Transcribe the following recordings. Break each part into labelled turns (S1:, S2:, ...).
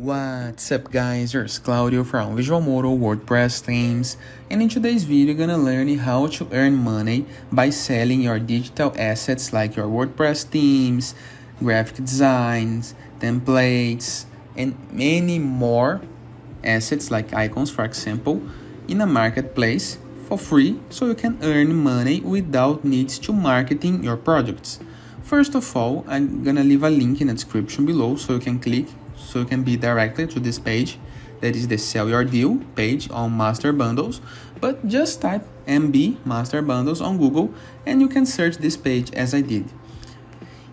S1: What's up guys, here's Claudio from Visual Model WordPress themes, and in today's video you're gonna learn how to earn money by selling your digital assets like your WordPress themes, graphic designs, templates, and many more assets like icons, for example, in a marketplace for free, so you can earn money without needs to marketing your products. First of all, I'm gonna leave a link in the description below so you can click, so you can be directed to this page. That is the Sell Your Deal page on MasterBundles. But just type MB MasterBundles on Google and you can search this page as I did.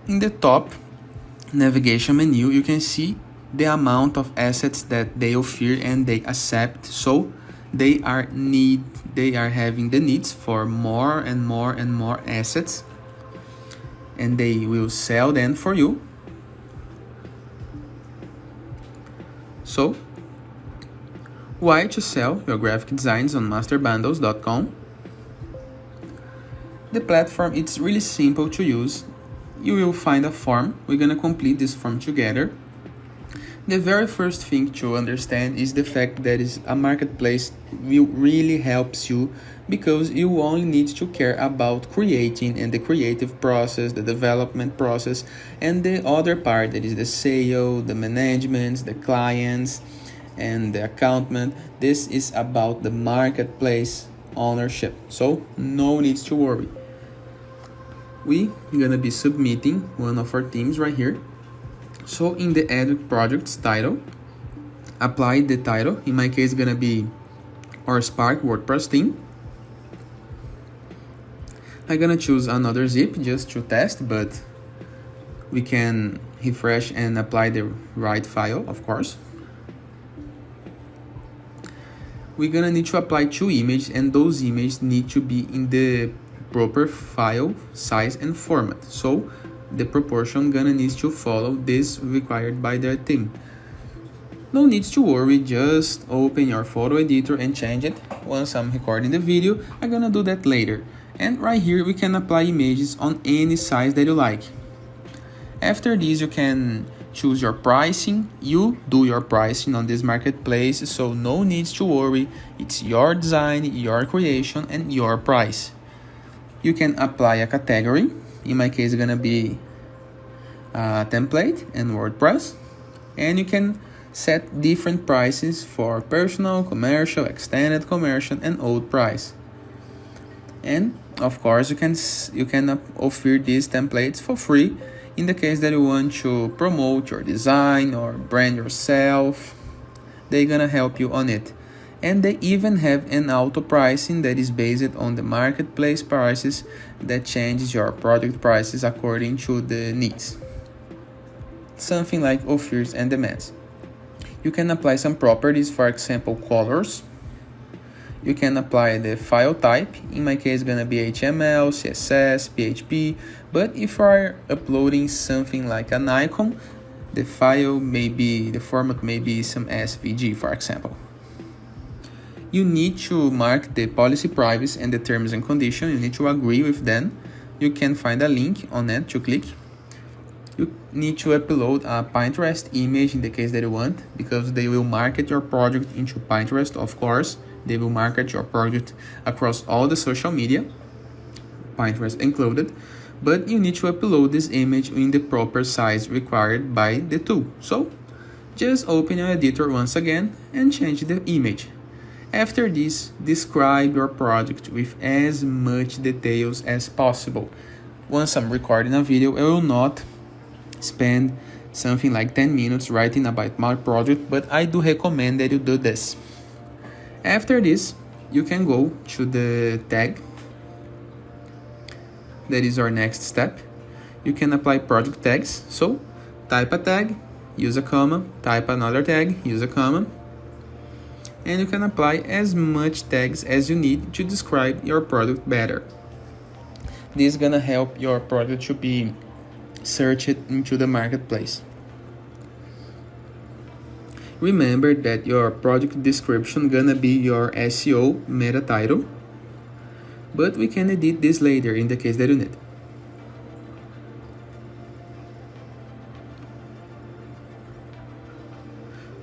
S1: In the top navigation menu, you can see the amount of assets that they offer and they accept. So they are having the needs for more and more assets, and they will sell them for you. So, why to sell your graphic designs on masterbundles.com? The platform, it's really simple to use. You will find a form. We're gonna complete this form together. The very first thing to understand is the fact that is a marketplace will really helps you, because you only need to care about creating and the creative process, the development process, and the other part, that is the sale, the management, the clients, and the accountant. This is about the marketplace ownership, so no needs to worry. We're gonna be submitting one of our themes right here. So in the Add Projects title, apply the title. In my case, it's gonna be our Spark WordPress theme. I'm gonna choose another zip just to test, but we can refresh and apply the right file, of course. We're gonna need to apply 2 images, and those images need to be in the proper file size and format. So the proportion gonna need to follow this required by their theme. No needs to worry, just open your photo editor and change it. Once I'm recording the video, I'm gonna do that later. And right here we can apply images on any size that you like. After this, you can choose your pricing. You do your pricing on this marketplace, so no needs to worry. It's your design, your creation, and your price. You can apply a category. In my case, it's gonna be a template and WordPress, and you can set different prices for personal, commercial, extended commercial, and old price. And of course, you can offer these templates for free in the case that you want to promote your design or brand yourself. They're gonna help you on it. And they even have an auto pricing that is based on the marketplace prices that changes your product prices according to the needs. Something like offers and demands. You can apply some properties, for example, colors. You can apply the file type. In my case, it's gonna be HTML, CSS, PHP. But if you are uploading something like an icon, the format may be some SVG, for example. You need to mark the policy privacy and the terms and conditions. You need to agree with them. You can find a link on it to click. You need to upload a Pinterest image in the case that you want, because they will market your project into Pinterest, of course. They will market your project across all the social media, Pinterest included. But you need to upload this image in the proper size required by the tool. So just open your editor once again and change the image. After this, describe your project with as much details as possible. Once I'm recording a video, I will not spend something like 10 minutes writing about my project, but I do recommend that you do this. After this, you can go to the tag. That is our next step. You can apply project tags. So type a tag, use a comma, type another tag, use a comma. And you can apply as much tags as you need to describe your product better. This is gonna help your product to be searched into the marketplace. Remember that your project description gonna be your SEO meta title, but we can edit this later in the case that you need.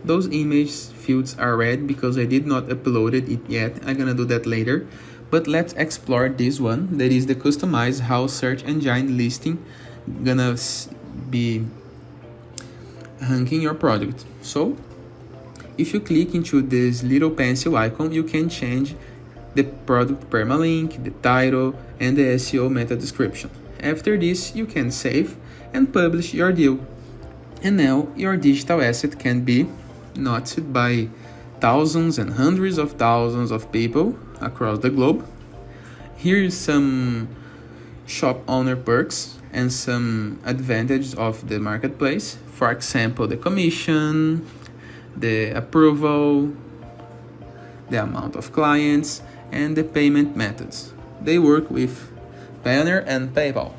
S1: Those image fields are red because I did not upload it yet. I'm gonna do that later. But let's explore this one, that is the customize how search engine listing gonna be ranking your product. So if you click into this little pencil icon, you can change the product permalink, the title, and the SEO meta description. After this, you can save and publish your deal. And now your digital asset can be noticed by thousands and hundreds of thousands of people across the globe. Here is some shop owner perks and some advantages of the marketplace. For example, the commission, the approval, the amount of clients, and the payment methods. They work with Payoneer and PayPal.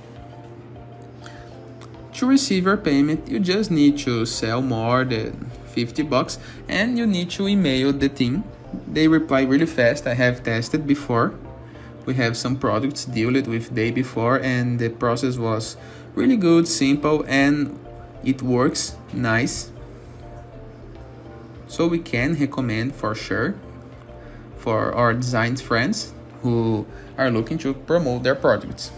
S1: To receive your payment, you just need to sell more than $50 and you need to email the team. They reply really fast. I have tested before. We have some products dealt with day before and the process was really good, simple, and it works nice. So we can recommend for sure for our design friends who are looking to promote their products.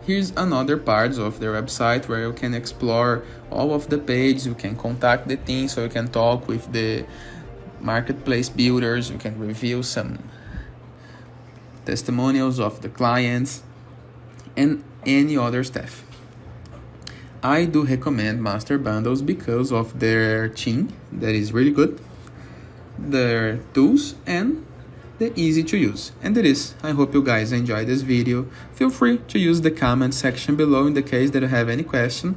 S1: Here's another part of their website where you can explore all of the pages, you can contact the team, so you can talk with the marketplace builders, you can review some testimonials of the clients, and any other stuff. I do recommend MasterBundles because of their team that is really good, their tools, and the easy to use. And it is. I hope you guys enjoyed this video. Feel free to use the comment section below in the case that you have any question.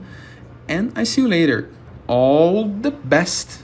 S1: And I see you later. All the best.